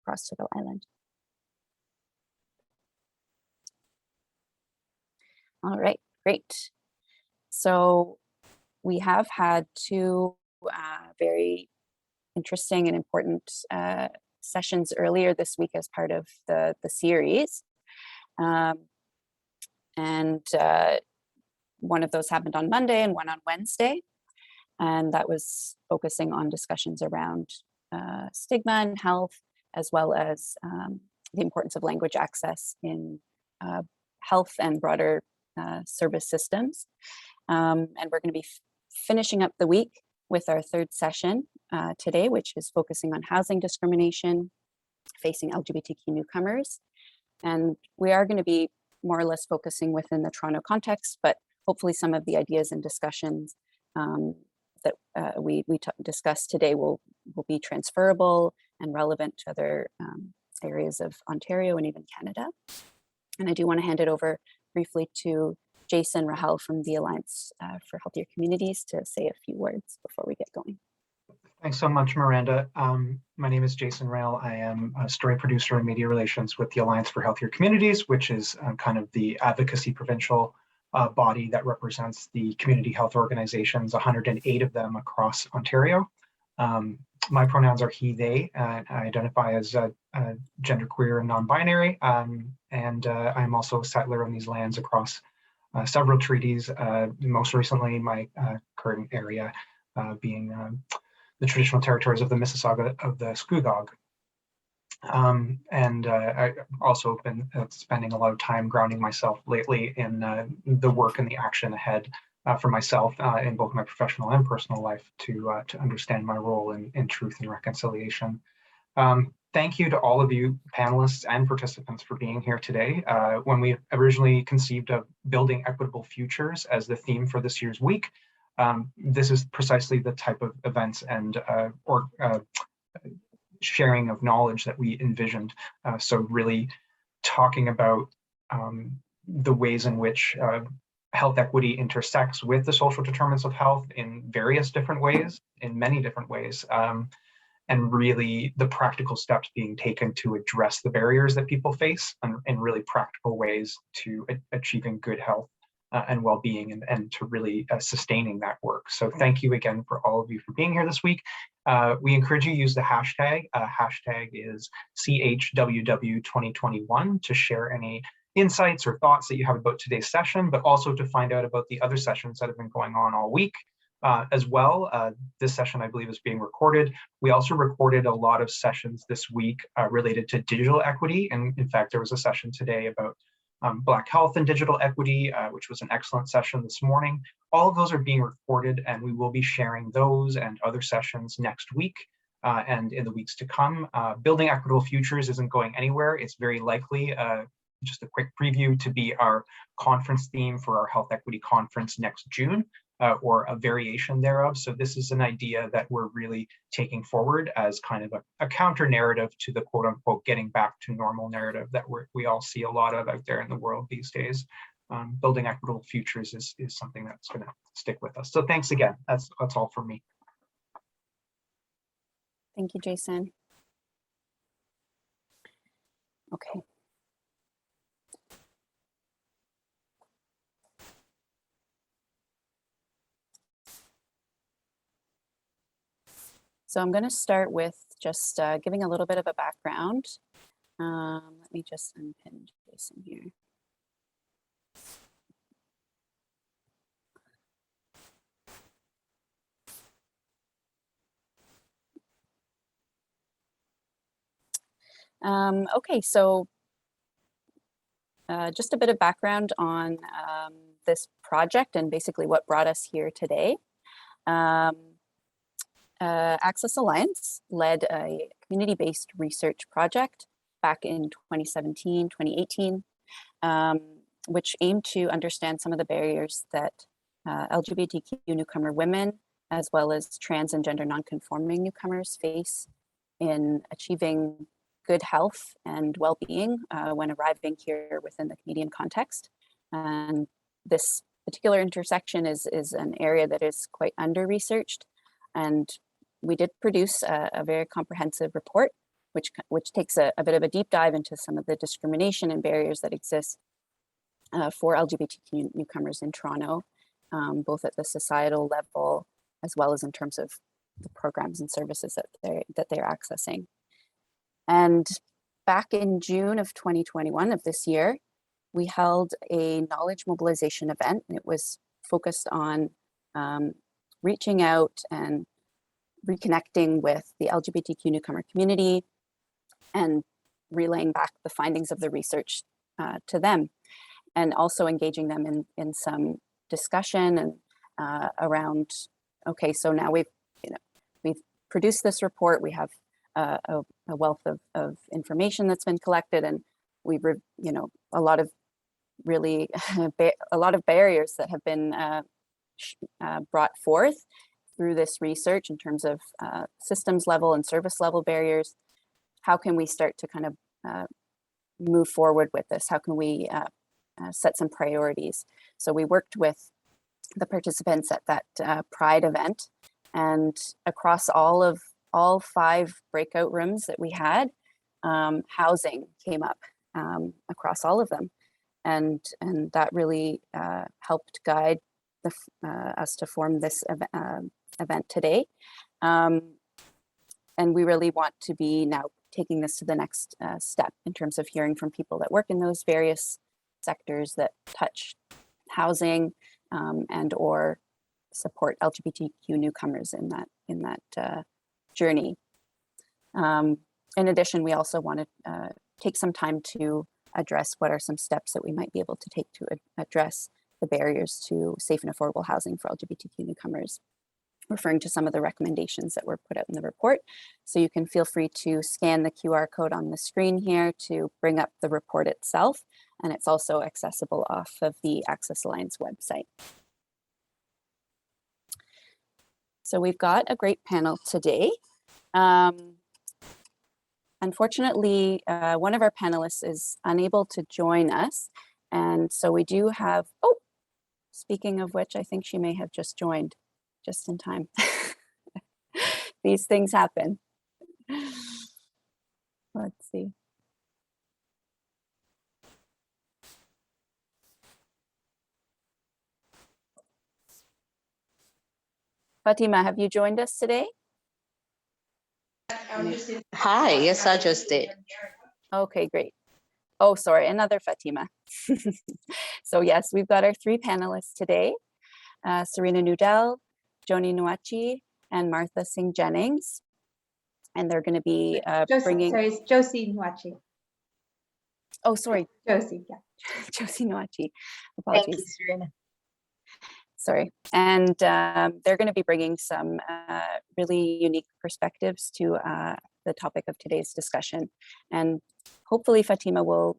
across Turtle Island. All right, great. So we have had two very interesting and important sessions earlier this week as part of the series. One of those happened on Monday and one on Wednesday. And that was focusing on discussions around stigma and health, as well as the importance of language access in health and broader service systems. And we're going to be finishing up the week with our third session today, which is focusing on housing discrimination facing LGBTQ newcomers. And we are going to be more or less focusing within the Toronto context, but hopefully some of the ideas and discussions that we discussed today will be transferable and relevant to other areas of Ontario and even Canada. And I do want to hand it over briefly to Jason Rahel from the Alliance for Healthier Communities to say a few words before we get going. Thanks so much, Miranda. My name is Jason Rahel. I am a story producer and media relations with the Alliance for Healthier Communities, which is kind of the advocacy provincial body that represents the community health organizations, 108 of them across Ontario. My pronouns are he, they. I identify as genderqueer and non-binary, and I'm also a settler on these lands across several treaties, most recently my current area being the traditional territories of the Mississauga of the Scugog. I also been spending a lot of time grounding myself lately in the work and the action ahead for myself in both my professional and personal life to understand my role in truth and reconciliation. Thank you to all of you panelists and participants for being here today. When we originally conceived of building equitable futures as the theme for this year's week, this is precisely the type of events and sharing of knowledge that we envisioned. So really talking about the ways in which health equity intersects with the social determinants of health in various different ways, in many different ways, and really the practical steps being taken to address the barriers that people face in really practical ways to achieving good health and well-being and to really sustaining that work. So thank you again for all of you for being here this week. We encourage you to use the hashtag. Hashtag is CHWW2021 to share any insights or thoughts that you have about today's session, but also to find out about the other sessions that have been going on all week as well. This session, I believe, is being recorded. We also recorded a lot of sessions this week related to digital equity. And in fact, there was a session today about Black health and digital equity, which was an excellent session this morning. All of those are being recorded, and we will be sharing those and other sessions next week and in the weeks to come. Building Equitable Futures isn't going anywhere. It's very likely, just a quick preview, to be our conference theme for our Health Equity Conference next June, or a variation thereof. So this is an idea that we're really taking forward as kind of a counter narrative to the quote unquote getting back to normal narrative that we all see a lot of out there in the world these days. Building equitable futures is something that's going to stick with us. So thanks again. That's all from me. Thank you, Jason. Okay. So I'm going to start with just giving a little bit of a background. Let me just unpin Jason here. Okay, so just a bit of background on this project and basically what brought us here today. Access Alliance led a community-based research project back in 2017, 2018, which aimed to understand some of the barriers that LGBTQ newcomer women, as well as trans and gender non-conforming newcomers face in achieving good health and well-being when arriving here within the Canadian context. And this particular intersection is an area that is quite under-researched, and we did produce a very comprehensive report, which takes a bit of a deep dive into some of the discrimination and barriers that exist for LGBTQ newcomers in Toronto, both at the societal level as well as in terms of the programs and services that they're accessing. And back in June of 2021 of this year, we held a knowledge mobilization event, and it was focused on reaching out and reconnecting with the LGBTQ newcomer community and relaying back the findings of the research to them, and also engaging them in some discussion and around, okay, so now we've produced this report, we have a wealth of information that's been collected, and we've a lot of really a lot of barriers that have been brought forth through this research in terms of systems level and service level barriers. How can we start to kind of move forward with this? How can we set some priorities? So we worked with the participants at that Pride event, and across all 5 breakout rooms that we had, housing came up across all of them, and that really helped guide us to form this event today. And we really want to be now taking this to the next step in terms of hearing from people that work in those various sectors that touch housing and or support LGBTQ newcomers in that journey. In addition, we also want to take some time to address what are some steps that we might be able to take to address the barriers to safe and affordable housing for LGBTQ newcomers, referring to some of the recommendations that were put out in the report. So you can feel free to scan the QR code on the screen here to bring up the report itself, and it's also accessible off of the Access Alliance website. So we've got a great panel today. Unfortunately, one of our panelists is unable to join us, and so we do have, speaking of which, I think she may have just joined just in time. These things happen. Let's see. Fatima, have you joined us today? Hi, yes, I just did. Okay, great. Oh, sorry, another Fatima. So yes, we've got our 3 panelists today, Serena Nudell, Josie Guachi, and Martha Singh Jennings. And they're going to be bringing... Sorry, it's Josie Guachi. Oh, sorry. Josie, yeah. Josie Guachi. Apologies. Thank you, Serena. Sorry. And they're going to be bringing some really unique perspectives to the topic of today's discussion. And hopefully Fatima will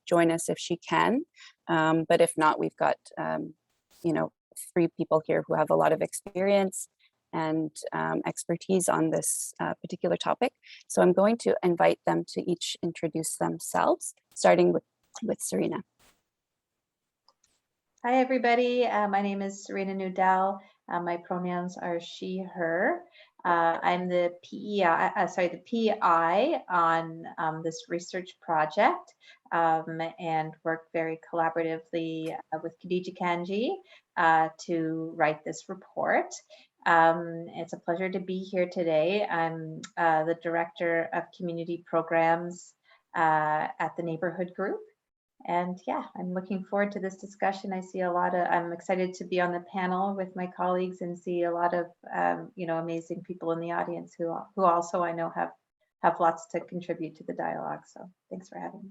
join us if she can. But if not, we've got, 3 people here who have a lot of experience and expertise on this particular topic. So I'm going to invite them to each introduce themselves, starting with Serena. Hi, everybody. My name is Serena Nudell. My pronouns are she, her. I'm the PI on this research project and work very collaboratively with Khadija Kanji to write this report. It's a pleasure to be here today. I'm the Director of Community Programs at the Neighborhood Group. And yeah, I'm looking forward to this discussion. I'm excited to be on the panel with my colleagues and see a lot of, amazing people in the audience who also I know have lots to contribute to the dialogue. So thanks for having me.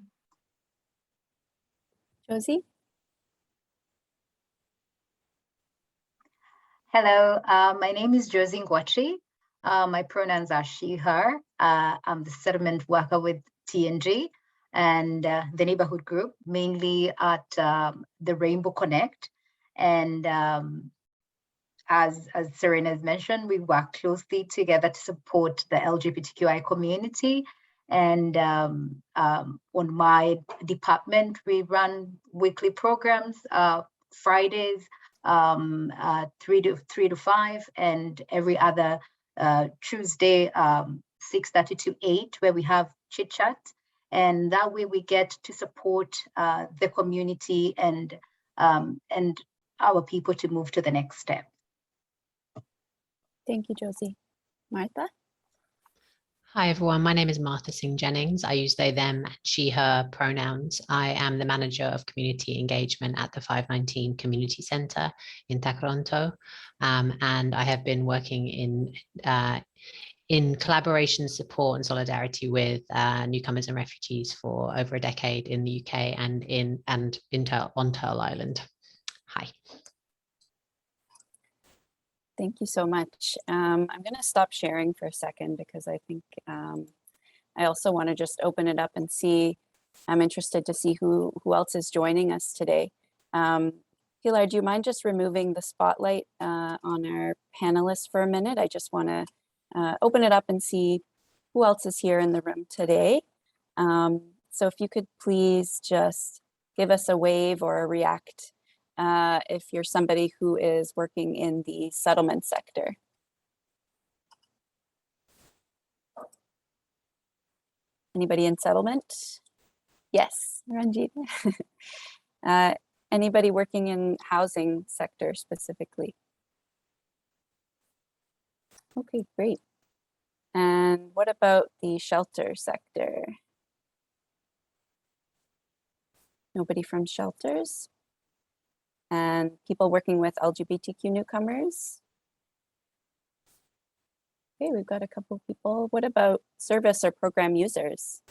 Josie? Hello, my name is Josie Guachi. My pronouns are she, her. I'm the settlement worker with TNG and the neighborhood group, mainly at the Rainbow Connect. And as Serena has mentioned, we work closely together to support the LGBTQI community. And on my department, we run weekly programs, Fridays, 3 to 5, and every other Tuesday 6:30 to 8, where we have chit chat. And that way we get to support the community and our people to move to the next step. Thank you, Josie. Martha? Hi, everyone. My name is Martha Singh Jennings. I use they, them, she, her pronouns. I am the manager of community engagement at the 519 Community Centre in Toronto. And I have been working in collaboration, support and solidarity with newcomers and refugees for over a decade in the UK and on Turtle Island. Hi. Thank you so much. I'm going to stop sharing for a second because I think I also want to just open it up and see. I'm interested to see who else is joining us today. Pilar, do you mind just removing the spotlight on our panelists for a minute? I just want to open it up and see who else is here in the room today. So if you could please just give us a wave or a react if you're somebody who is working in the settlement sector. Anybody in settlement? Yes, Ranjit. Anybody working in housing sector specifically? Okay, great. And what about the shelter sector? Nobody from shelters? And people working with LGBTQ newcomers? Okay, we've got a couple of people. What about service or program users?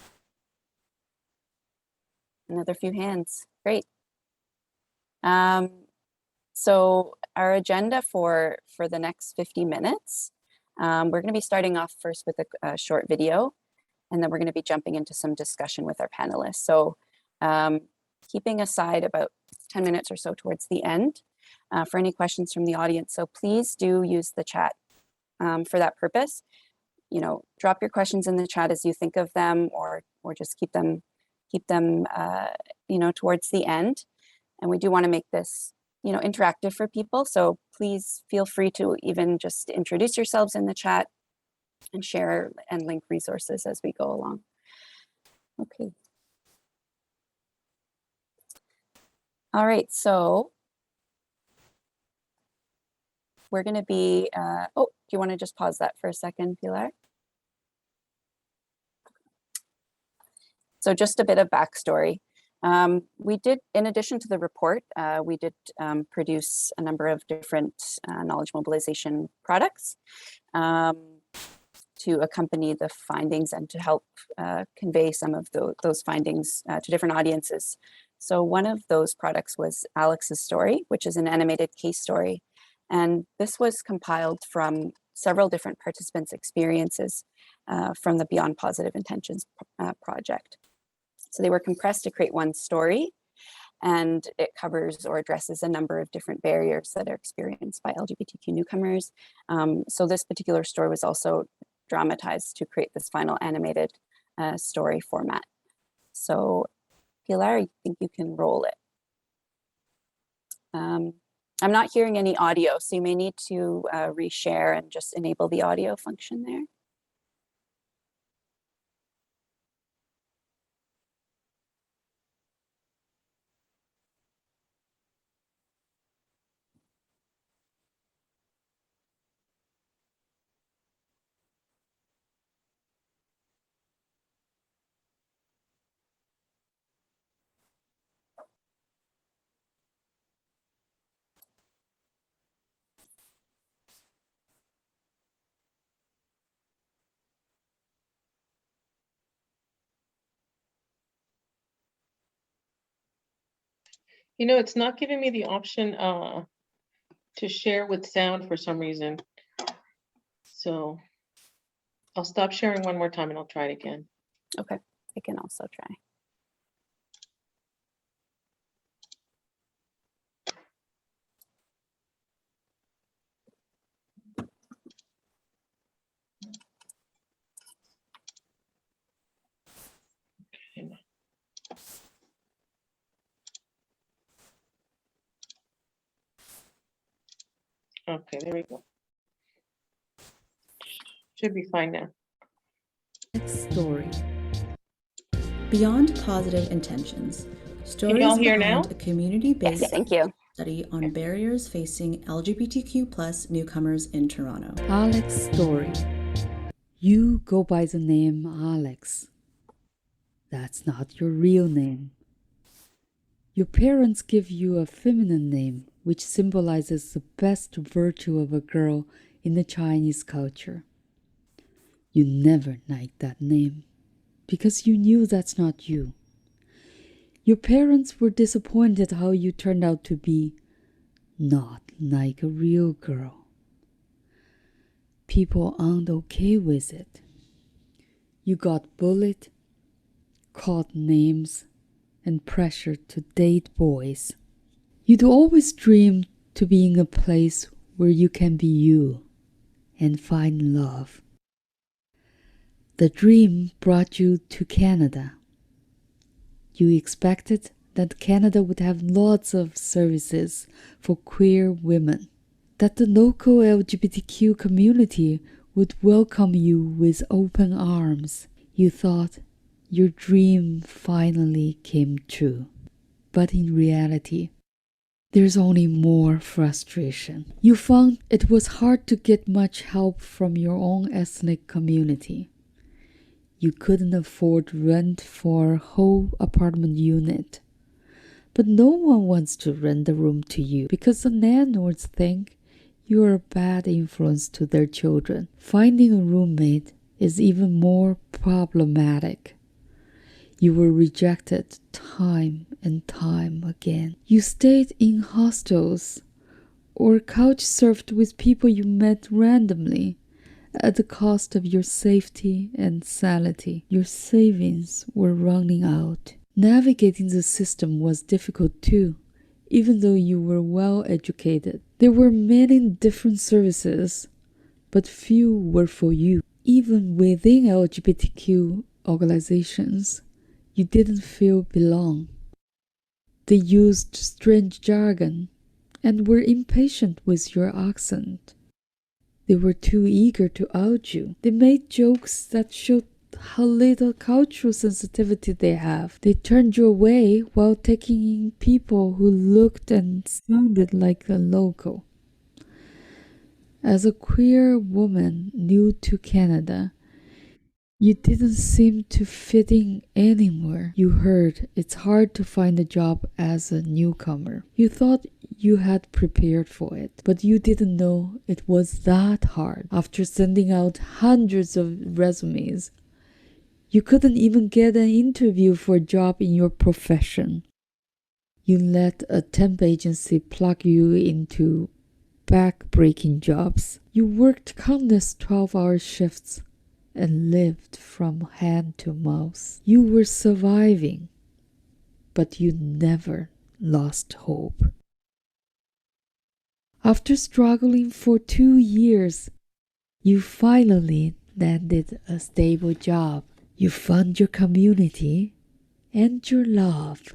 Another few hands, great. So our agenda for the next 50 minutes, we're gonna be starting off first with a short video, and then we're gonna be jumping into some discussion with our panelists. So keeping aside about 10 minutes or so towards the end for any questions from the audience. So please do use the chat for that purpose. You know, drop your questions in the chat as you think of them, or just keep them you know, towards the end. And we do want to make this, you know, interactive for people. So please feel free to even just introduce yourselves in the chat and share and link resources as we go along. Okay. All right, so we're going to be, oh, do you want to just pause that for a second, Pilar? So just a bit of backstory. We did, in addition to the report, we did produce a number of different knowledge mobilization products to accompany the findings and to help convey some of those findings to different audiences. So one of those products was Alex's story, which is an animated case story. And this was compiled from several different participants' experiences from the Beyond Positive Intentions project. So they were compressed to create one story, and it covers or addresses a number of different barriers that are experienced by LGBTQ newcomers. So this particular story was also dramatized to create this final animated story format. So Pilar, I think you can roll it. I'm not hearing any audio, so you may need to reshare and just enable the audio function there. You know, it's not giving me the option to share with sound for some reason. So I'll stop sharing one more time and I'll try it again. Okay, I can also try. Okay, there we go. Should be fine now. Next story. Beyond positive intentions, stories all hear behind now? a community-based Yes, thank you. study on barriers facing LGBTQ+ newcomers in Toronto. Alex story. You go by the name Alex. That's not your real name. Your parents give you a feminine name, which symbolizes the best virtue of a girl in the Chinese culture. You never liked that name because you knew that's not you. Your parents were disappointed how you turned out to be not like a real girl. People aren't okay with it. You got bullied, called names, and pressured to date boys. You'd always dreamed to be in a place where you can be you and find love. The dream brought you to Canada. You expected that Canada would have lots of services for queer women, that the local LGBTQ community would welcome you with open arms. You thought your dream finally came true. But in reality, there's only more frustration. You found it was hard to get much help from your own ethnic community. You couldn't afford rent for a whole apartment unit. But no one wants to rent a room to you because the landlords think you're a bad influence to their children. Finding a roommate is even more problematic. You were rejected time and time again. You stayed in hostels or couch surfed with people you met randomly at the cost of your safety and sanity. Your savings were running out. Navigating the system was difficult too, even though you were well educated. There were many different services, but few were for you. Even within LGBTQ organizations, you didn't feel belong. They used strange jargon and were impatient with your accent. They were too eager to out you. They made jokes that showed how little cultural sensitivity they have. They turned you away while taking in people who looked and sounded like a local. As a queer woman new to Canada, you didn't seem to fit in anywhere. You heard it's hard to find a job as a newcomer. You thought you had prepared for it, but you didn't know it was that hard. After sending out hundreds of resumes, you couldn't even get an interview for a job in your profession. You let a temp agency plug you into back-breaking jobs. You worked countless 12-hour shifts and lived from hand to mouth. You were surviving, but you never lost hope. After struggling for 2 years, you finally landed a stable job. You found your community and your love.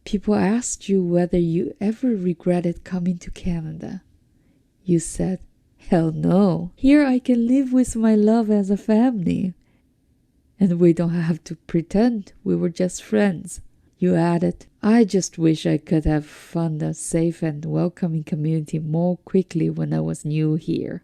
People asked you whether you ever regretted coming to Canada. You said, "Hell no. Here I can live with my love as a family. And we don't have to pretend we were just friends." You added, "I just wish I could have found a safe and welcoming community more quickly when I was new here."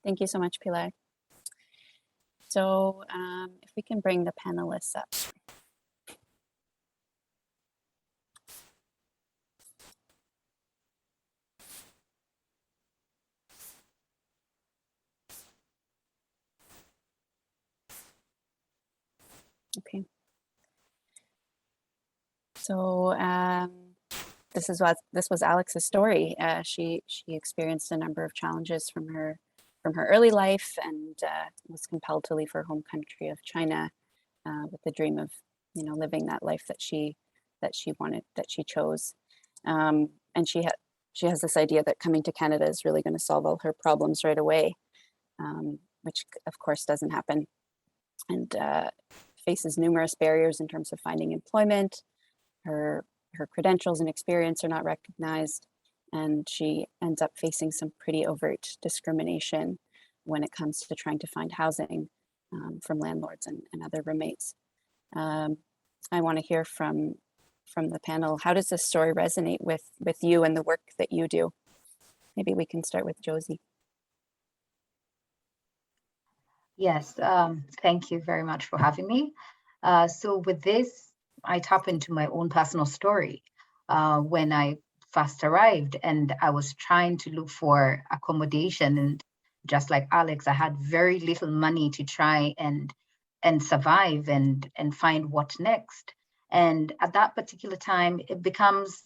Thank you so much, Pilar. So if we can bring the panelists up. Okay. So this was Alex's story. She experienced a number of challenges from her early life and was compelled to leave her home country of China with the dream of living that life that she that she chose. And she has this idea that coming to Canada is really going to solve all her problems right away, which of course doesn't happen, and faces numerous barriers in terms of finding employment. Her credentials and experience are not recognized, and she ends up facing some pretty overt discrimination when it comes to trying to find housing from landlords and other roommates. I want to hear from the panel. How does this story resonate with you and the work that you do? Maybe we can start with Josie. Yes, thank you very much for having me. So with this, I tap into my own personal story. When I first arrived and I was trying to look for accommodation, and just like Alex, I had very little money to try and survive and find what next. And at that particular time, it becomes,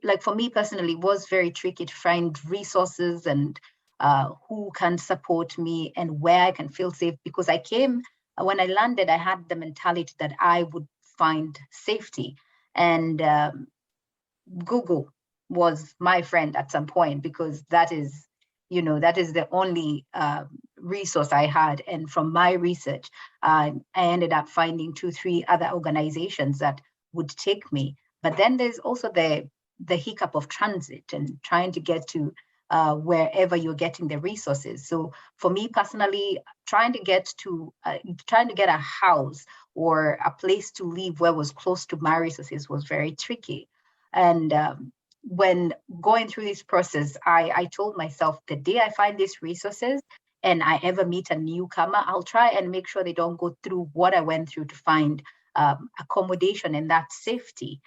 like for me personally, it was very tricky to find resources and who can support me and where I can feel safe, because when I landed, I had the mentality that I would find safety. And Google was my friend at some point, because that is the only resource I had. And from my research, I ended up finding 2-3 other organizations that would take me. But then there's also the hiccup of transit and trying to get to wherever you're getting the resources. So for me personally, trying to get a house or a place to live where was close to my resources was very tricky. And when going through this process, I told myself, the day I find these resources and I ever meet a newcomer, I'll try and make sure they don't go through what I went through to find accommodation and that safety.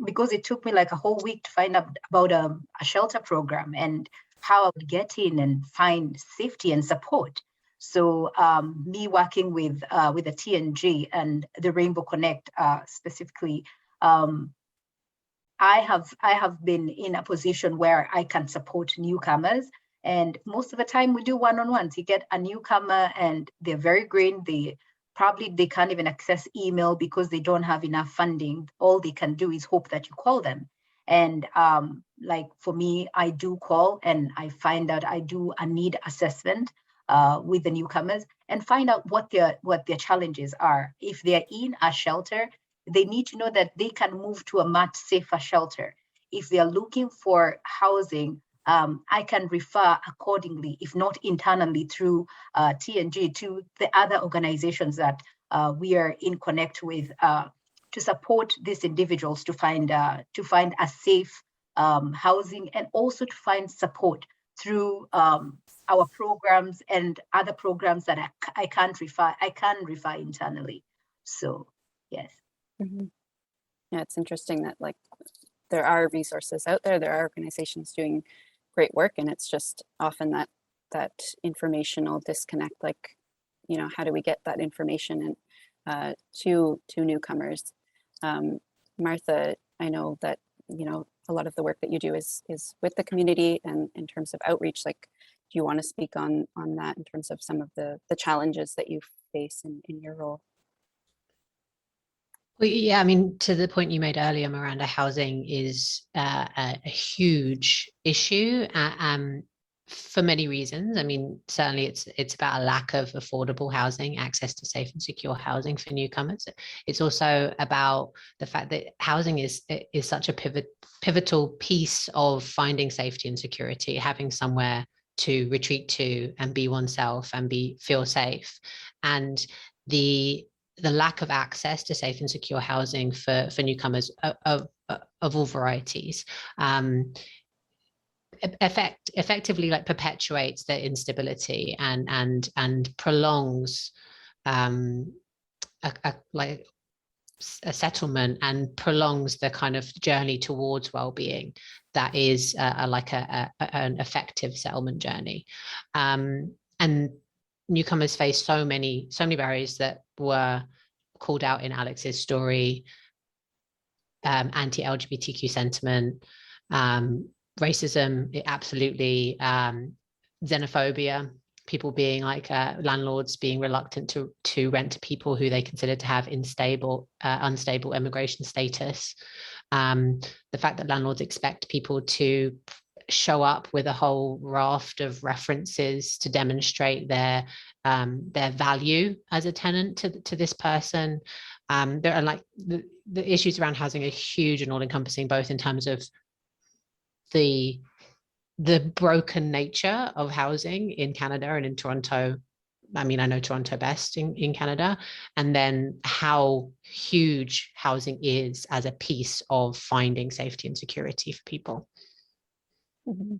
Because it took me like a whole week to find out about a shelter program and how I would get in and find safety and support. So me working with the TNG and the Rainbow Connect specifically, I have been in a position where I can support newcomers, and most of the time we do one-on-ones. You get a newcomer and they're very green. They can't even access email because they don't have enough funding. All they can do is hope that you call them. And like for me, I do call and I find out, I do a need assessment with the newcomers and find out what their challenges are. If they're in a shelter, they need to know that they can move to a much safer shelter. If they are looking for housing, I can refer accordingly, if not internally through TNG, to the other organizations that we are in connect with to support these individuals to find a safe housing, and also to find support through our programs and other programs that I can refer internally. So yes. Mm-hmm. Yeah, it's interesting that like there are resources out there. There are organizations doing great work, and it's just often that informational disconnect. Like, how do we get that information and to newcomers? Martha, I know that a lot of the work that you do is with the community, and in terms of outreach. Like, do you want to speak on that in terms of some of the challenges that you face in your role? Well, yeah, I mean, to the point you made earlier, Miranda, housing is a huge issue for many reasons. I mean, certainly it's about a lack of affordable housing, access to safe and secure housing for newcomers. It's also about the fact that housing is such a pivotal piece of finding safety and security, having somewhere to retreat to and be oneself and feel safe. And the lack of access to safe and secure housing for newcomers of all varieties effectively like perpetuates the instability and prolongs like a settlement, and prolongs the kind of journey towards well-being that is an effective settlement journey. And newcomers face so many barriers that were called out in Alex's story: anti-LGBTQ sentiment, racism, absolutely, xenophobia, people being like landlords being reluctant to rent to people who they consider to have unstable immigration status. The fact that landlords expect people to show up with a whole raft of references to demonstrate their value as a tenant to this person. There are like the issues around housing are huge and all encompassing, both in terms of the broken nature of housing in Canada and in Toronto. I mean, I know Toronto best in Canada, and then how huge housing is as a piece of finding safety and security for people. Mm-hmm.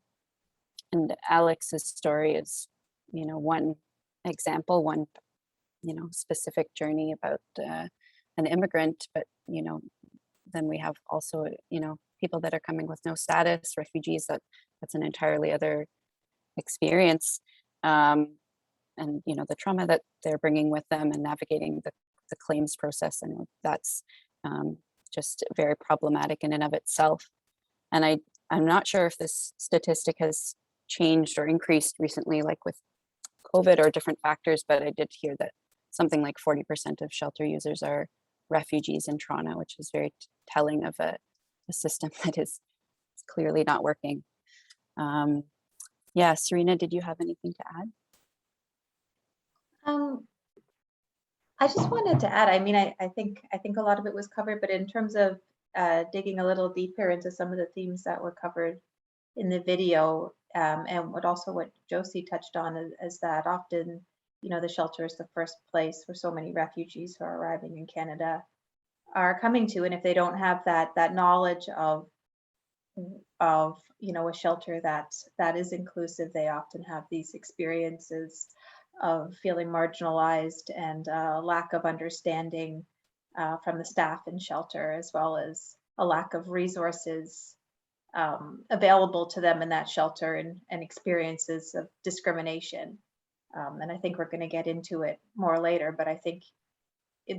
And Alex's story is, one example, one, specific journey about an immigrant, but, then we have also, people that are coming with no status, refugees, that's an entirely other experience. And, the trauma that they're bringing with them and navigating the claims process. And that's just very problematic in and of itself. And I'm not sure if this statistic has changed or increased recently, like with COVID or different factors, but I did hear that something like 40% of shelter users are refugees in Toronto, which is very telling of a system that is clearly not working. Yeah, Serena, did you have anything to add? I just wanted to add, I mean, I think a lot of it was covered, but in terms of digging a little deeper into some of the themes that were covered in the video, and what Josie touched on is that often, the shelter is the first place where so many refugees who are arriving in Canada are coming to, and if they don't have that knowledge of a shelter that is inclusive, they often have these experiences of feeling marginalized and lack of understanding from the staff in shelter, as well as a lack of resources available to them in that shelter, and experiences of discrimination. And I think we're going to get into it more later, but I think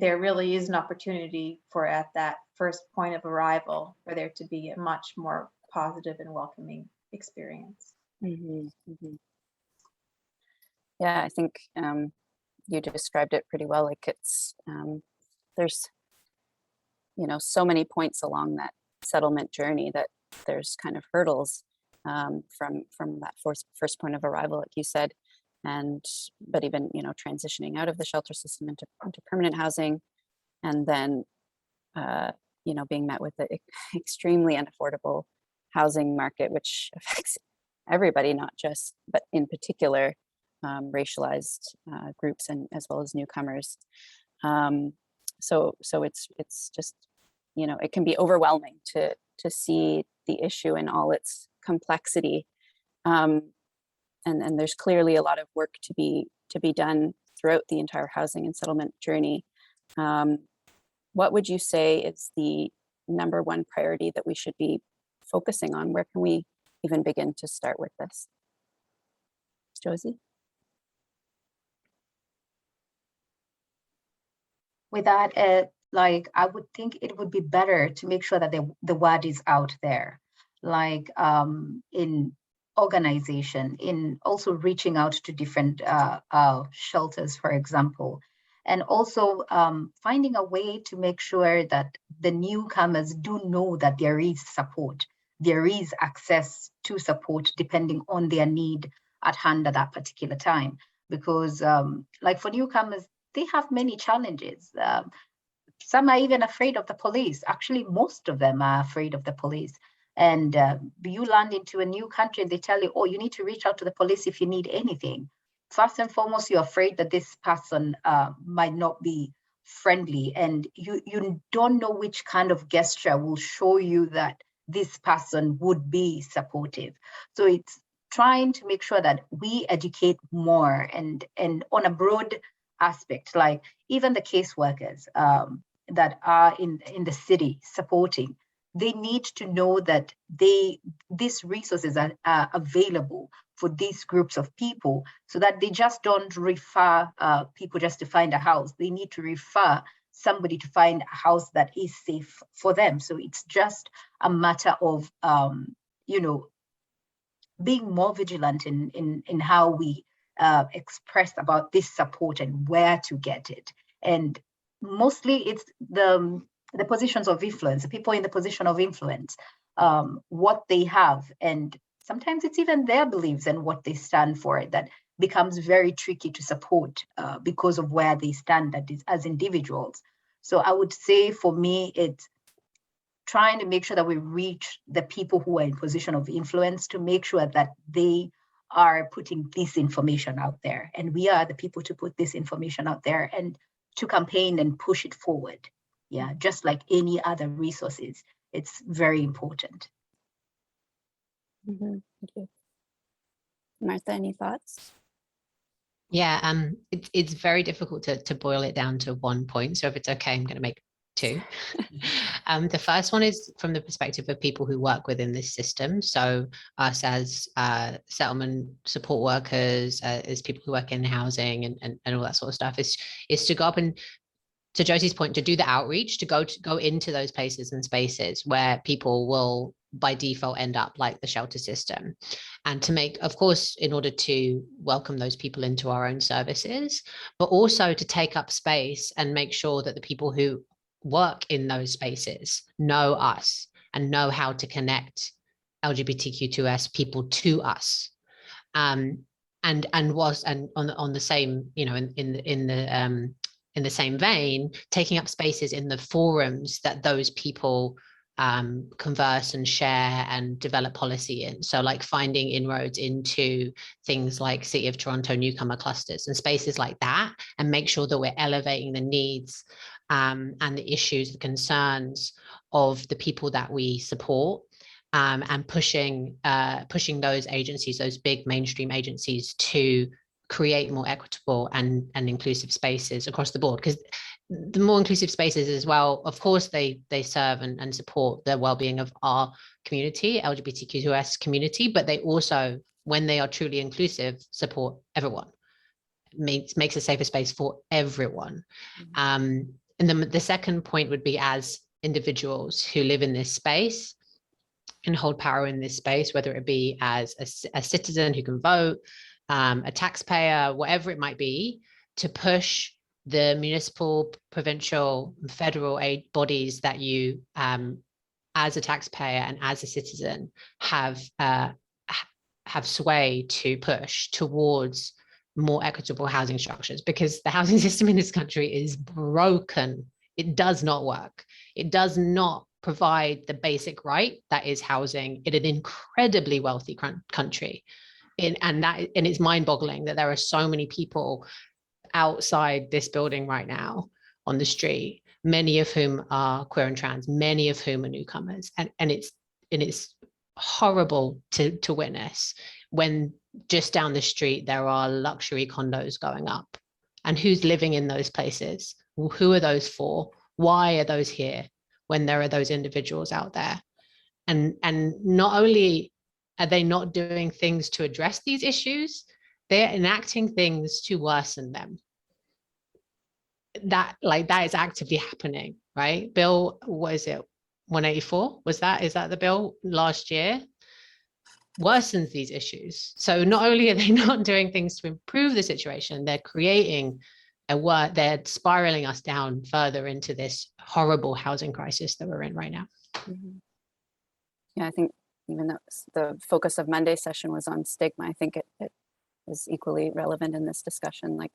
there really is an opportunity for, at that first point of arrival, for there to be a much more positive and welcoming experience. Mm-hmm, mm-hmm. Yeah, I think you described it pretty well. Like it's, there's, so many points along that settlement journey that there's kind of hurdles from that first point of arrival, like you said, but even, transitioning out of the shelter system into permanent housing, and then, being met with the extremely unaffordable housing market, which affects everybody, not just, but in particular, racialized groups and as well as newcomers. So it's just, it can be overwhelming to see the issue in all its complexity. And there's clearly a lot of work to be done throughout the entire housing and settlement journey. What would you say is the number one priority that we should be focusing on? Where can we even begin to start with this? Josie? With that, I would think it would be better to make sure that the word is out there, in organization, in also reaching out to different shelters, for example, and also finding a way to make sure that the newcomers do know that there is support, there is access to support depending on their need at hand at that particular time. Because for newcomers, they have many challenges. Some are even afraid of the police. Actually, most of them are afraid of the police. And you land into a new country and they tell you, oh, you need to reach out to the police if you need anything. First and foremost, you're afraid that this person might not be friendly, and you don't know which kind of gesture will show you that this person would be supportive. So it's trying to make sure that we educate more and on a broad aspect, like even the caseworkers that are in the city supporting, they need to know that these resources are available for these groups of people, so that they just don't refer people just to find a house. They need to refer somebody to find a house that is safe for them. So it's just a matter of being more vigilant in how we expressed about this support and where to get it. And mostly it's the positions of influence, the people in the position of influence, what they have, and sometimes it's even their beliefs and what they stand for that becomes very tricky to support because of where they stand as individuals. So I would say for me, it's trying to make sure that we reach the people who are in position of influence to make sure that they are putting this information out there. And we are the people to put this information out there and to campaign and push it forward. Yeah, just like any other resources, it's very important. Thank you. Martha, any thoughts? Yeah, it's very difficult to boil it down to one point. So if it's okay, I'm going to make two. The first one is from the perspective of people who work within this system. So us as settlement support workers, as people who work in housing and all that sort of stuff, is to go up and, to Josie's point, to do the outreach, to go into those places and spaces where people will by default end up like the shelter system, and to make, of course, in order to welcome those people into our own services, but also to take up space and make sure that the people who work in those spaces know us and know how to connect LGBTQ2S people to us. And on the same, you know, in the same vein, taking up spaces in the forums that those people converse and share and develop policy in. So like finding inroads into things like City of Toronto newcomer clusters and spaces like that, and make sure that we're elevating the needs and the issues and concerns of the people that we support, and pushing those agencies, those big mainstream agencies, to create more equitable and inclusive spaces across the board. Because the more inclusive spaces as well, of course, they serve and support the well-being of our community, LGBTQ2S community, but they also, when they are truly inclusive, support everyone. Makes a safer space for everyone. And then the second point would be, as individuals who live in this space and hold power in this space, whether it be as a citizen who can vote, a taxpayer, whatever it might be, to push the municipal, provincial, federal aid bodies that you, as a taxpayer and as a citizen, have sway to push towards more equitable housing structures, because the housing system in this country is broken. It does not work. It does not provide the basic right that is housing in an incredibly wealthy country. And it's mind-boggling that there are so many people outside this building right now on the street, many of whom are queer and trans, many of whom are newcomers, and it's horrible to witness when just down the street there are luxury condos going up. And who's living in those places? Who are those for? Why are those here when there are those individuals out there? And not only are they not doing things to address these issues, they're enacting things to worsen them. That is actively happening, right? Bill, what is it, 184? Is that the bill last year? Worsens these issues. So not only are they not doing things to improve the situation, they're creating they're spiraling us down further into this horrible housing crisis that we're in right now. Yeah, I think even though the focus of Monday's session was on stigma, I think it is equally relevant in this discussion. Like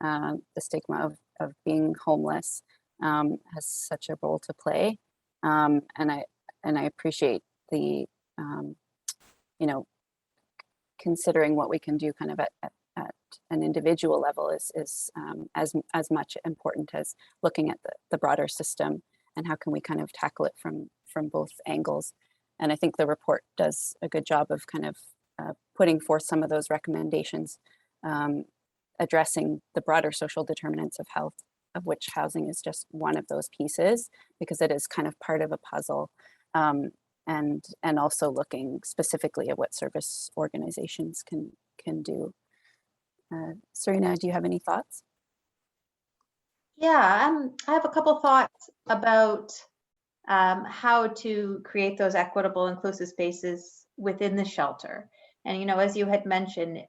the stigma of being homeless has such a role to play, and I appreciate the considering what we can do kind of at an individual level is as much important as looking at the broader system and how can we kind of tackle it from both angles. And I think the report does a good job of kind of putting forth some of those recommendations, addressing the broader social determinants of health, of which housing is just one of those pieces, because it is kind of part of a puzzle, and also looking specifically at what service organizations can do. Serena, do you have any thoughts? Yeah, I have a couple thoughts about how to create those equitable, inclusive spaces within the shelter. And, as you had mentioned,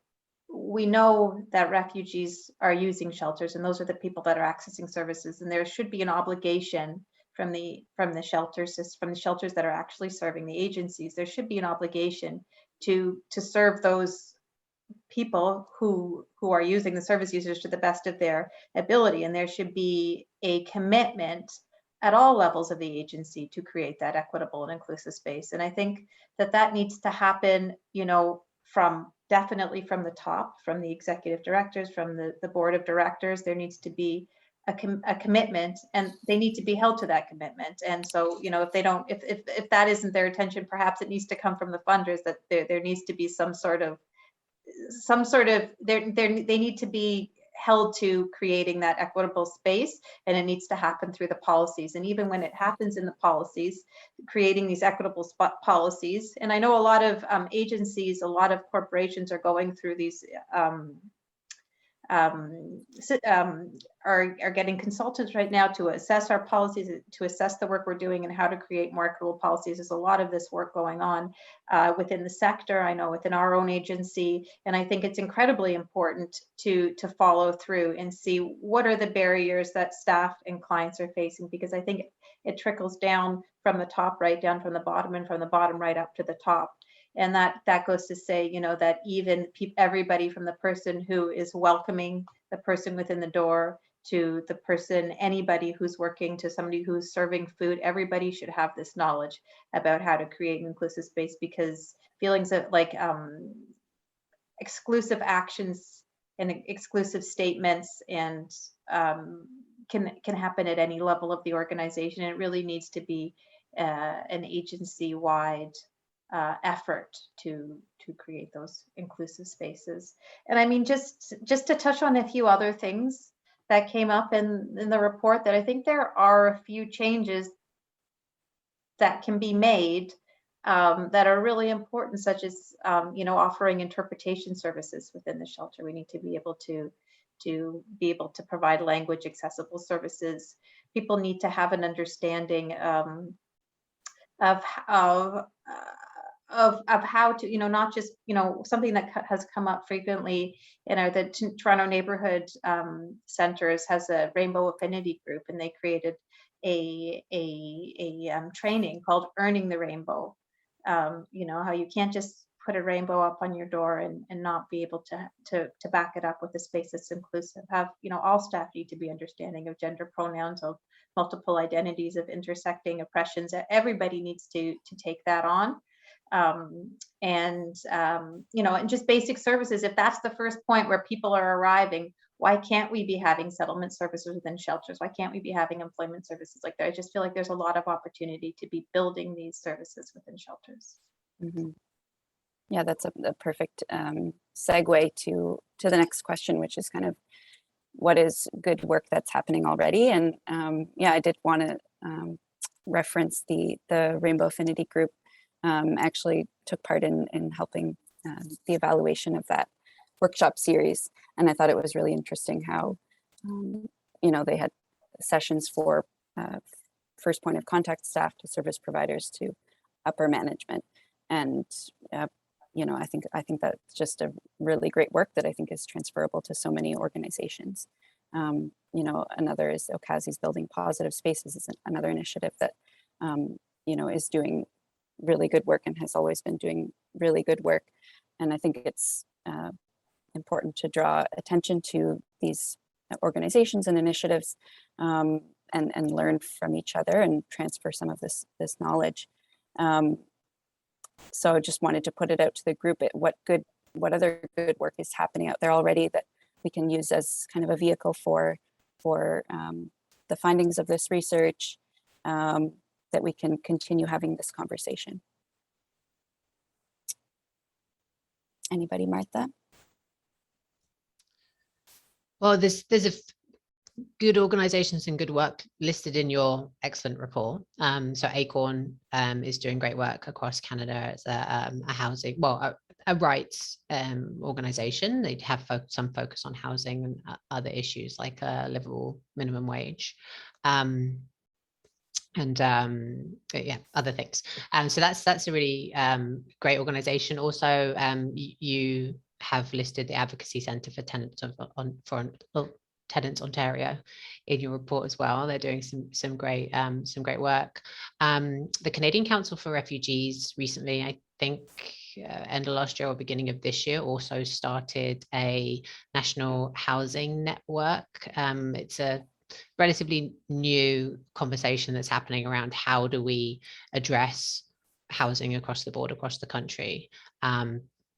we know that refugees are using shelters, and those are the people that are accessing services, and there should be an obligation from the shelters that are actually serving the agencies. There should be an obligation to serve those people who are using the service users to the best of their ability, and there should be a commitment at all levels of the agency to create that equitable and inclusive space. And I think that needs to happen, definitely from the top, from the executive directors, from the board of directors. There needs to be a commitment, and they need to be held to that commitment. And so, if they don't, if that isn't their intention, perhaps it needs to come from the funders, that there needs to be some sort of they need to be held to creating that equitable space, and it needs to happen through the policies. And even when it happens in the policies, creating these equitable policies. And I know a lot of agencies, a lot of corporations are going through these are getting consultants right now to assess our policies, to assess the work we're doing and how to create more equitable policies. There's a lot of this work going on within the sector, I know within our own agency, and I think it's incredibly important to follow through and see what are the barriers that staff and clients are facing, because I think it trickles down from the top right down from the bottom, and from the bottom right up to the top. And that goes to say, that even everybody from the person who is welcoming the person within the door to the person, anybody who's working, to somebody who's serving food, everybody should have this knowledge about how to create an inclusive space, because feelings of like exclusive actions and exclusive statements and can happen at any level of the organization. It really needs to be an agency-wide effort to create those inclusive spaces. And I mean, just to touch on a few other things that came up in the report, that I think there are a few changes that can be made that are really important, such as offering interpretation services within the shelter. We need to be able to provide language accessible services. People need to have an understanding of how to, not just, something that has come up frequently in the Toronto neighborhood centers has a rainbow affinity group, and they created a training called Earning the Rainbow. How you can't just put a rainbow up on your door and not be able to back it up with a space that's inclusive. All staff need to be understanding of gender pronouns, of multiple identities, of intersecting oppressions. Everybody needs to take that on. And just basic services. If that's the first point where people are arriving, why can't we be having settlement services within shelters? Why can't we be having employment services like that? I just feel like there's a lot of opportunity to be building these services within shelters. Mm-hmm. Yeah, that's a perfect segue to the next question, which is kind of what is good work that's happening already. And I did want to reference the Rainbow Affinity Group. Actually took part in helping the evaluation of that workshop series. And I thought it was really interesting how, they had sessions for first point of contact staff to service providers to upper management. And, I think that's just a really great work that I think is transferable to so many organizations. Another is Okazi's Building Positive Spaces is another initiative that, is doing really good work and has always been doing really good work. And I think it's important to draw attention to these organizations and initiatives and learn from each other and transfer some of this knowledge. So I just wanted to put it out to the group, what other good work is happening out there already that we can use as kind of a vehicle for the findings of this research, that we can continue having this conversation. Anybody, Martha? Well, there's good organizations and good work listed in your excellent report. So Acorn is doing great work across Canada as a housing, a rights organization. They have some focus on housing and other issues like livable minimum wage. And other things. So that's a really great organization. Also, you have listed the Advocacy Centre for Tenants Tenants Ontario in your report as well. They're doing some great work. The Canadian Council for Refugees recently, I think end of last year or beginning of this year, also started a national housing network. It's a relatively new conversation that's happening around how do we address housing across the board, across the country.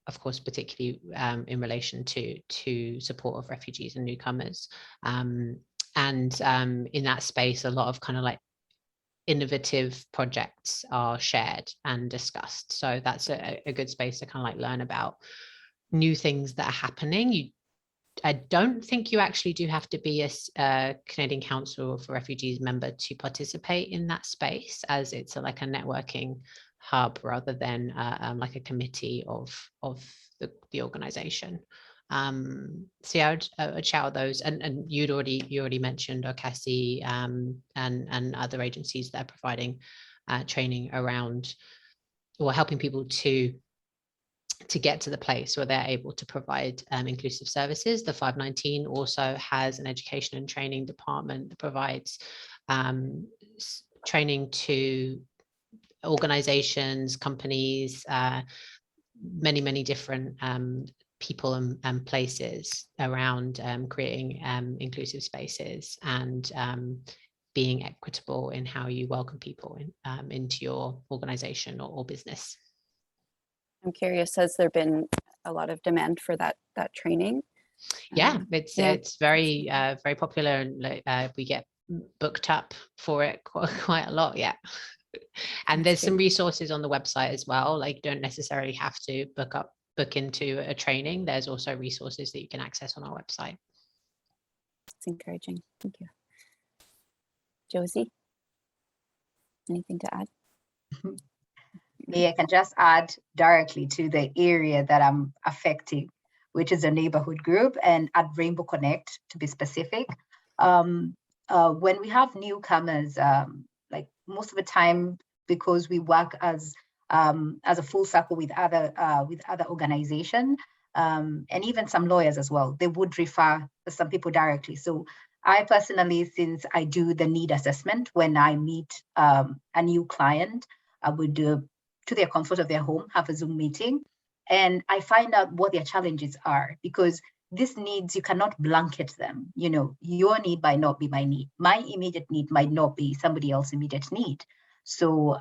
Of course, particularly in relation to support of refugees and newcomers. And in that space, a lot of kind of like innovative projects are shared and discussed. So that's a good space to kind of like learn about new things that are happening. I don't think you actually do have to be a Canadian Council for Refugees member to participate in that space, as it's like a networking hub rather than like a committee of the organization. So yeah, I would shout out those, and you already mentioned Cassie and other agencies that are providing training around or helping people to get to the place where they're able to provide inclusive services. The 519 also has an education and training department that provides training to organizations, companies, many different people and places around creating inclusive spaces and being equitable in how you welcome people into your organization or business. I'm curious, has there been a lot of demand for that training? Yeah, it's very very popular, and we get booked up for it quite a lot. Yeah. And there's some resources on the website as well. Like, you don't necessarily have to book into a training. There's also resources that you can access on our website. It's encouraging. Thank you. Josie, anything to add? Yeah, I can just add directly to the area that I'm affecting, which is a neighborhood group, and at Rainbow Connect, to be specific. When we have newcomers, like most of the time, because we work as a full circle with other organizations, and even some lawyers as well, they would refer some people directly. So I personally, since I do the need assessment when I meet a new client, I would do to their comfort of their home, have a Zoom meeting, and I find out what their challenges are, because these needs, you cannot blanket them. You know, your need might not be my need. My immediate need might not be somebody else's immediate need. So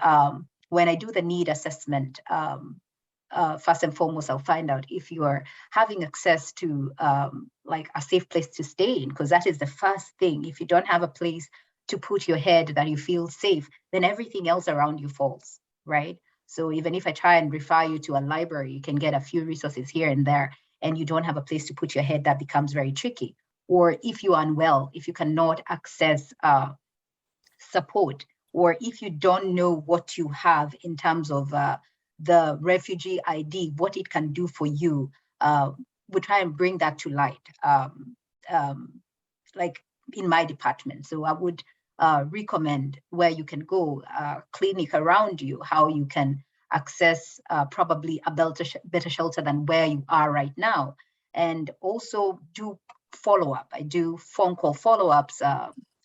when I do the need assessment, first and foremost, I'll find out if you are having access to like a safe place to stay in, because that is the first thing. If you don't have a place to put your head that you feel safe, then everything else around you falls, right? So even if I try and refer you to a library, you can get a few resources here and there, and you don't have a place to put your head, that becomes very tricky. Or if you're unwell, if you cannot access support, or if you don't know what you have in terms of the refugee ID, what it can do for you, we try and bring that to light, like in my department. So I would recommend where you can go, clinic around you, how you can access probably a better shelter than where you are right now. And also do follow-up. I do phone call follow-ups,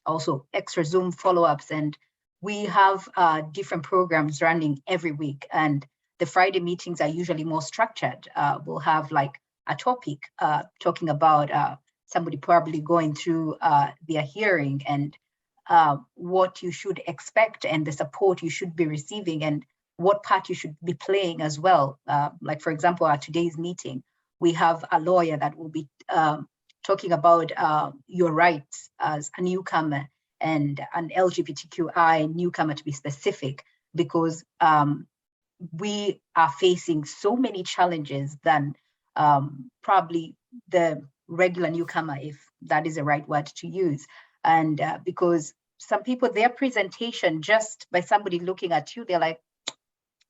also extra Zoom follow-ups, and we have different programs running every week. And the Friday meetings are usually more structured. We'll have like a topic talking about somebody probably going through their hearing, and what you should expect and the support you should be receiving, and what part you should be playing as well. Like, for example, at today's meeting, we have a lawyer that will be talking about your rights as a newcomer and an LGBTQI newcomer, to be specific, because we are facing so many challenges than probably the regular newcomer, if that is the right word to use. And because some people, their presentation, just by somebody looking at you, they're like,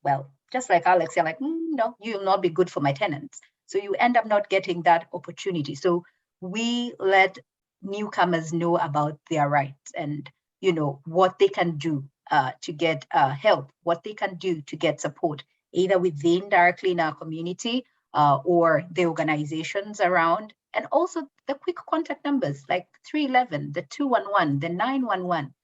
well, just like Alex, you're like, no, you will not be good for my tenants. So you end up not getting that opportunity. So we let newcomers know about their rights, and, you know, what they can do to get help, what they can do to get support, either within directly in our community, or the organizations around, and also the quick contact numbers like 311, the 211, the 911.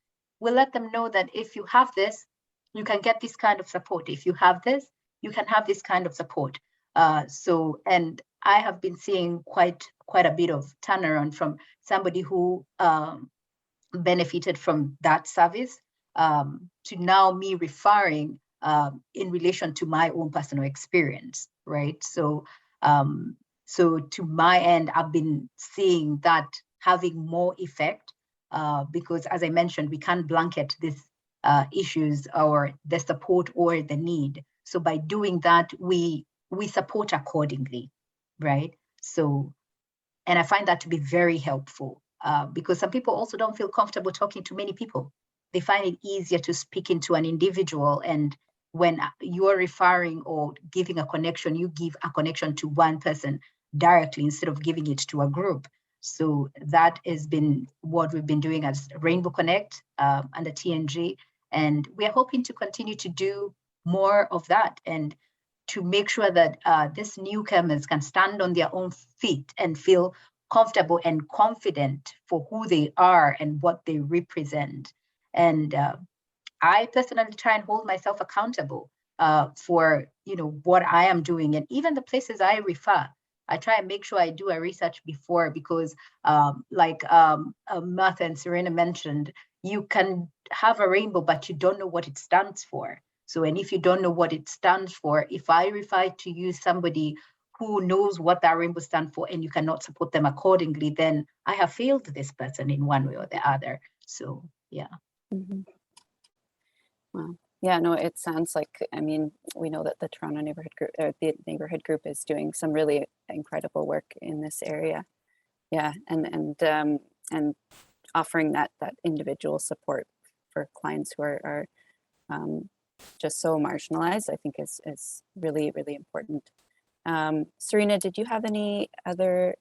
We'll let them know that if you have this, you can get this kind of support. If you have this, you can have this kind of support. And I have been seeing quite a bit of turnaround from somebody who benefited from that service to now me referring in relation to my own personal experience, right? So to my end, I've been seeing that having more effect because, as I mentioned, we can't blanket these issues or the support or the need. So by doing that, we support accordingly, right? So, and I find that to be very helpful because some people also don't feel comfortable talking to many people. They find it easier to speak into an individual, and when you're referring or giving a connection, you give a connection to one person directly instead of giving it to a group. So that has been what we've been doing as Rainbow Connect under TNG. And we are hoping to continue to do more of that and to make sure that these newcomers can stand on their own feet and feel comfortable and confident for who they are and what they represent. And I personally try and hold myself accountable for what I am doing, and even the places I refer. I try and make sure I do a research before, because like Martha and Serena mentioned, you can have a rainbow, but you don't know what it stands for. So, and if you don't know what it stands for, if I refer to you somebody who knows what that rainbow stands for and you cannot support them accordingly, then I have failed this person in one way or the other. So, yeah. Mm-hmm. Well, yeah, no, it sounds like, I mean, we know that the Toronto Neighborhood Group, the Neighborhood Group is doing some really incredible work in this area. Yeah, and offering that individual support for clients who are just so marginalized, I think is really, really important. Serena, did you have any other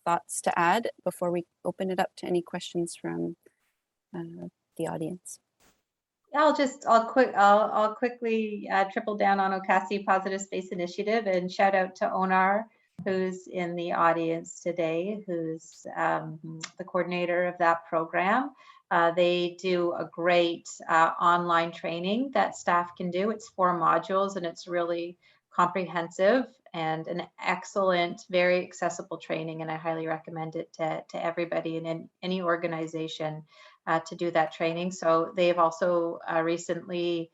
thoughts to add before we open it up to any questions from the audience? I'll quickly triple down on OCASI Positive Space Initiative and shout out to Onar, who's in the audience today, who's the coordinator of that program. They do a great online training that staff can do. It's 4 modules and it's really comprehensive and an excellent, very accessible training. And I highly recommend it to everybody in any organization to do that training. So they've also recently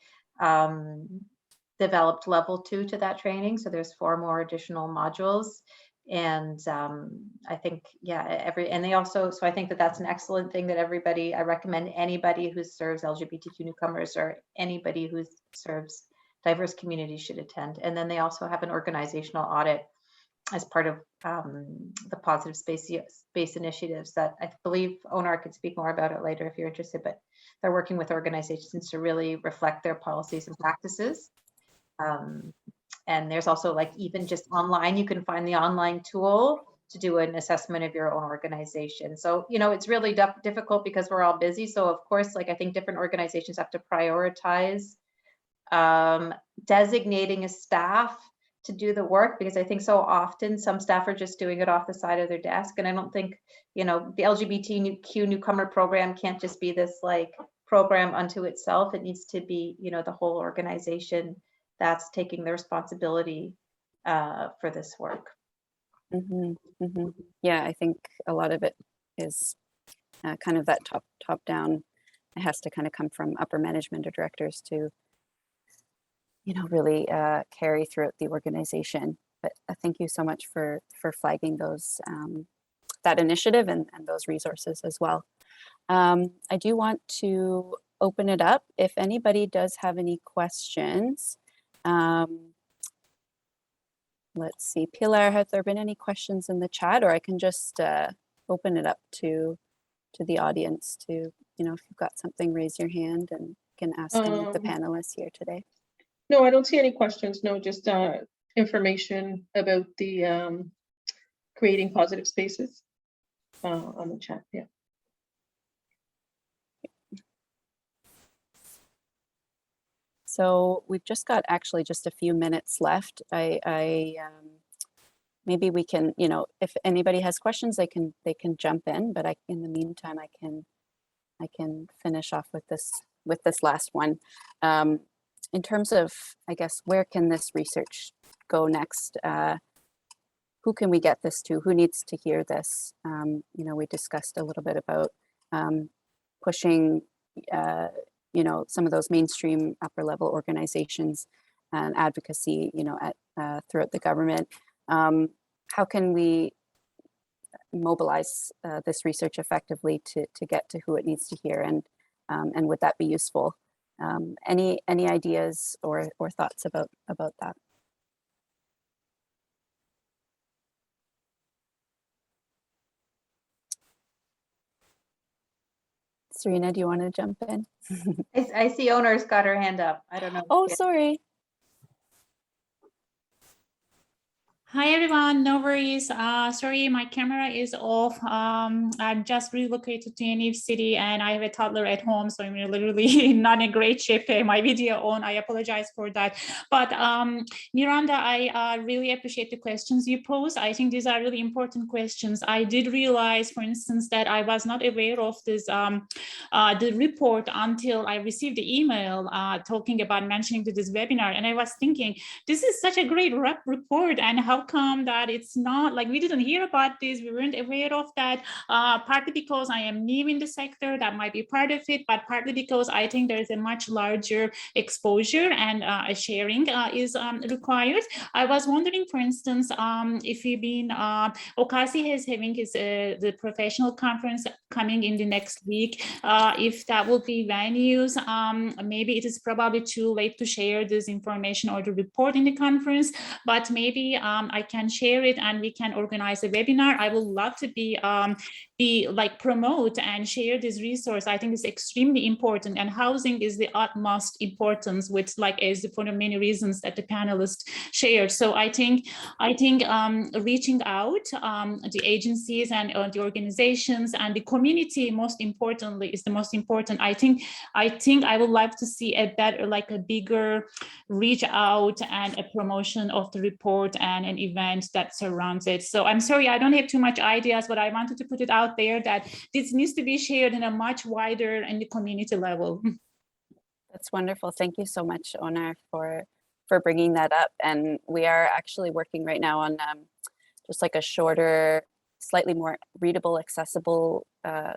developed level 2 to that training. So there's 4 more additional modules. And I think, yeah, so I think that's an excellent thing that I recommend anybody who serves LGBTQ newcomers or anybody who serves diverse communities should attend. And then they also have an organizational audit as part of the positive space initiatives that I believe Onar could speak more about it later if you're interested, but they're working with organizations to really reflect their policies and practices. And there's also, like, even just online, you can find the online tool to do an assessment of your own organization. So, it's really difficult because we're all busy. So of course, like, I think different organizations have to prioritize designating a staff to do the work, because I think so often some staff are just doing it off the side of their desk. And I don't think, the LGBTQ newcomer program can't just be this like program unto itself. It needs to be, the whole organization that's taking the responsibility for this work. Mm-hmm, mm-hmm. Yeah, I think a lot of it is kind of that top down. It has to kind of come from upper management or directors to really carry throughout the organization. But thank you so much for flagging those that initiative and those resources as well. I do want to open it up. If anybody does have any questions, let's see, Pilar, have there been any questions in the chat, or I can just open it up to the audience to, if you've got something, raise your hand and can ask any of the panelists here today. No, I don't see any questions. No, just information about the creating positive spaces on the chat. Yeah. So we've just got actually just a few minutes left. Maybe we can, you know, if anybody has questions, they can jump in. But in the meantime, I can finish off with this last one. In terms of, I guess, where can this research go next? Who can we get this to? Who needs to hear this? You know, we discussed a little bit about pushing, you know, some of those mainstream upper level organizations and advocacy, you know, throughout the government. How can we mobilize this research effectively to get to who it needs to hear, and would that be useful? Any ideas or thoughts about that? Serena, do you want to jump in? I see Owner's got her hand up. I don't know. Oh, sorry. Hi everyone, no worries. Sorry, my camera is off. I've just relocated to a new city and I have a toddler at home, so I'm literally not in great shape. My video on, I apologize for that. But Miranda, I really appreciate the questions you pose. I think these are really important questions. I did realize, for instance, that I was not aware of this the report until I received the email talking about mentioning to this webinar, and I was thinking, this is such a great report, and how come that it's not like we didn't hear about this, we weren't aware of that, partly because I am new in the sector, that might be part of it, but partly because I think there's a much larger exposure and a sharing is required. I was wondering, for instance, if you've been, OCASI is having his the professional conference coming in the next week, if that will be venues, maybe it is probably too late to share this information or the report in the conference, but maybe I can share it and we can organize a webinar. I would love to be like promote and share this resource. I think it's extremely important, and housing is the utmost importance, with like as for the many reasons that the panelists shared. So I think reaching out the agencies and the organizations and the community, most importantly, is the most important. I think I would like to see a better, like a bigger reach out and a promotion of the report and an event that surrounds it. So I'm sorry, I don't have too much ideas, but I wanted to put it out there that this needs to be shared in a much wider and the community level. That's wonderful. Thank you so much, Onar, for bringing that up. And we are actually working right now on just like a shorter, slightly more readable, accessible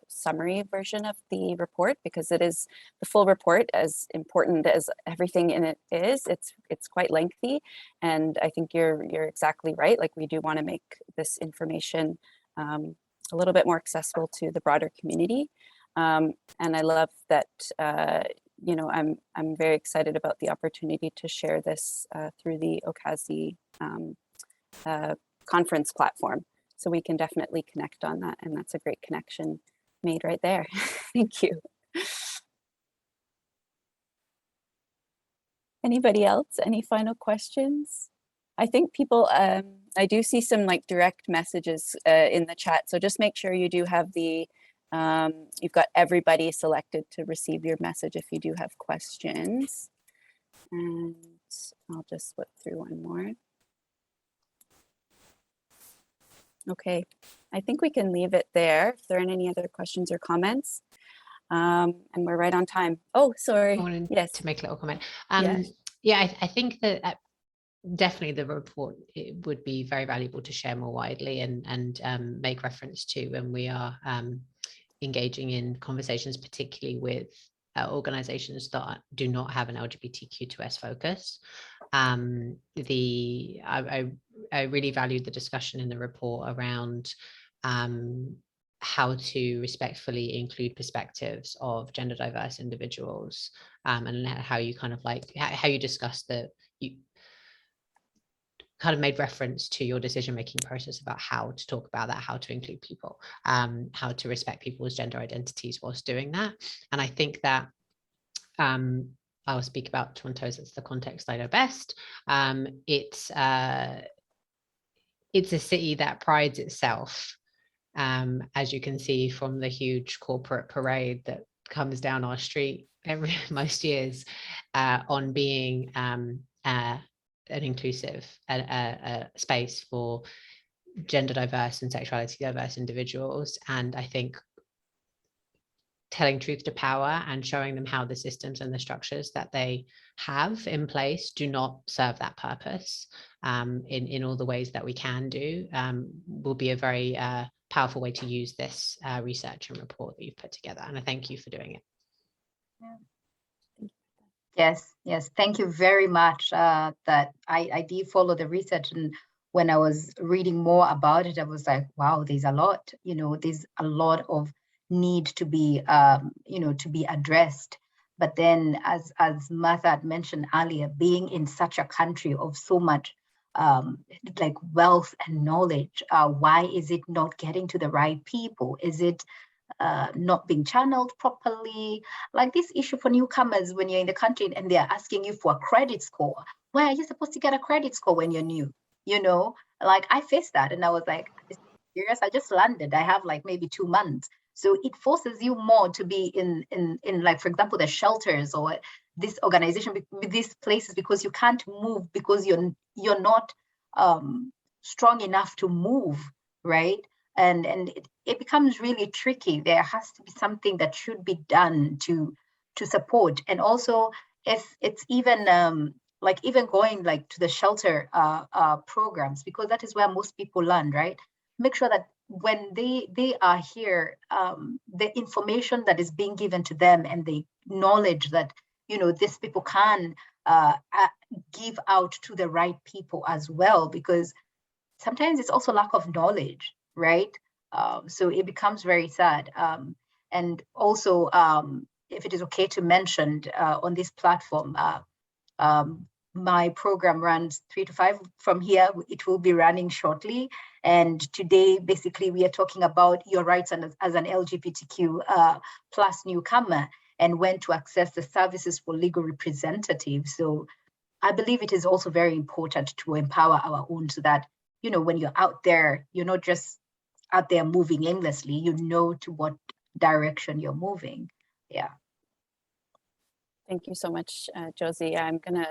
summary version of the report, because it is the full report, as important as everything in it is. It's quite lengthy, and I think you're exactly right. Like, we do want to make this information a little bit more accessible to the broader community. And I love that. You know, I'm very excited about the opportunity to share this through the OCASI conference platform. So we can definitely connect on that. And that's a great connection made right there. Thank you. Anybody else? Any final questions? I think people, I do see some like direct messages in the chat. So just make sure you do have the, you've got everybody selected to receive your message if you do have questions. And I'll just flip through one more. Okay, I think we can leave it there. If there aren't any other questions or comments, and we're right on time. Oh, sorry. I wanted yes. to make a little comment. Yes. Yeah, I think that definitely the report, it would be very valuable to share more widely and make reference to when we are engaging in conversations, particularly with organizations that do not have an LGBTQ2S focus. I really valued the discussion in the report around how to respectfully include perspectives of gender diverse individuals, and how you kind of like how you discussed that you kind of made reference to your decision-making process about how to talk about that, how to include people, how to respect people's gender identities whilst doing that. And I think that I'll speak about Toronto as it's the context I know best. It's a city that prides itself, as you can see from the huge corporate parade that comes down our street most years on being an inclusive space for gender diverse and sexuality diverse individuals. And I think telling truth to power and showing them how the systems and the structures that they have in place do not serve that purpose in all the ways that we can do will be a very powerful way to use this research and report that you've put together. And I thank you for doing it. Yes, thank you very much. That I did follow the research, and when I was reading more about it, I was like, wow, there's a lot, there's a lot of need to be, to be addressed. But then, as Martha had mentioned earlier, being in such a country of so much like wealth and knowledge, why is it not getting to the right people? Is it not being channeled properly? Like this issue for newcomers when you're in the country and they're asking you for a credit score. Why are you supposed to get a credit score when you're new? Like I faced that and I was like, serious? I just landed. I have like maybe 2 months. So it forces you more to be in like, for example, the shelters or this organization, these places, because you can't move because you're not strong enough to move, right? And it becomes really tricky. There has to be something that should be done to support. And also, if it's even like even going like to the shelter programs, because that is where most people land, right? Make sure that when they are here, the information that is being given to them and the knowledge that these people can give out to the right people as well, because sometimes it's also lack of knowledge, right? So it becomes very sad. And also, if it is okay to mention on this platform, my program runs 3 to 5 from here. It will be running shortly. And today, basically, we are talking about your rights as an LGBTQ plus newcomer and when to access the services for legal representatives. So I believe it is also very important to empower our own so that, when you're out there, you're not just out there moving aimlessly, to what direction you're moving. Yeah. Thank you so much, Josie. I'm going to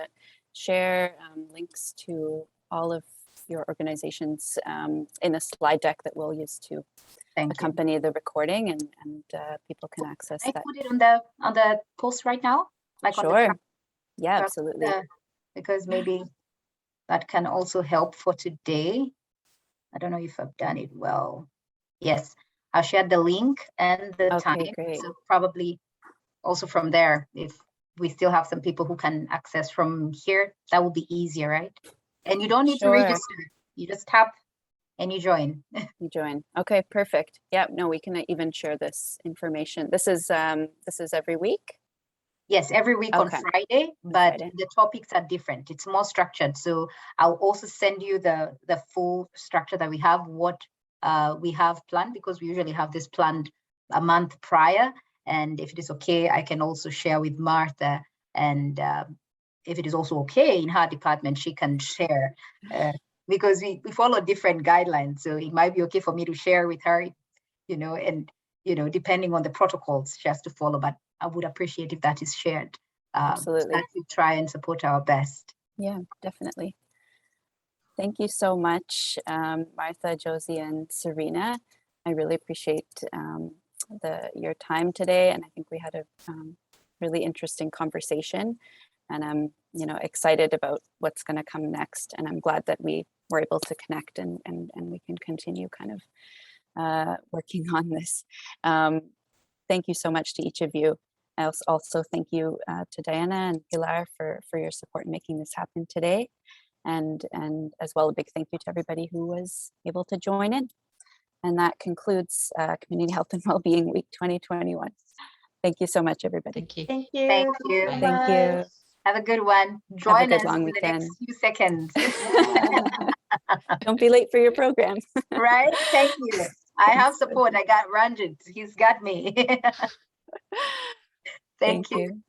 share links to all of your organizations in a slide deck that we'll use to accompany the recording, and people can access that. Can I put it on the post right now? Like sure. Yeah, absolutely. Because maybe that can also help for today. I don't know if I've done it well. Yes, I'll share the link and the time. Great. So probably also from there, if we still have some people who can access from here, that will be easier, right? And you don't need to register. You just tap and you join. You join. Okay, perfect. Yeah, no, we can even share this information. This is every week? Yes, every week on Friday, but the topics are different. It's more structured. So I'll also send you the full structure that we have, what we have planned, because we usually have this planned a month prior. And if it is okay, I can also share with Martha. And if it is also okay in her department, she can share because we follow different guidelines. So it might be okay for me to share with her, and, depending on the protocols she has to follow. But I would appreciate if that is shared. Absolutely. So that we try and support our best. Yeah, definitely. Thank you so much, Martha, Josie, and Serena. I really appreciate your time today, and I think we had a really interesting conversation, and I'm excited about what's going to come next, and I'm glad that we were able to connect and we can continue kind of working on this. Thank you so much to each of you. I also thank you to Diana and Pilar for your support in making this happen today, and as well a big thank you to everybody who was able to join in. And that concludes Community Health and Wellbeing Week 2021. Thank you so much, everybody. Thank you. Thank you. Thank you. Thank you. Have a good one. Join us long in weekend. the next few seconds. Don't be late for your program. Right? Thank you. I have support. I got Ranjit. He's got me. Thank you.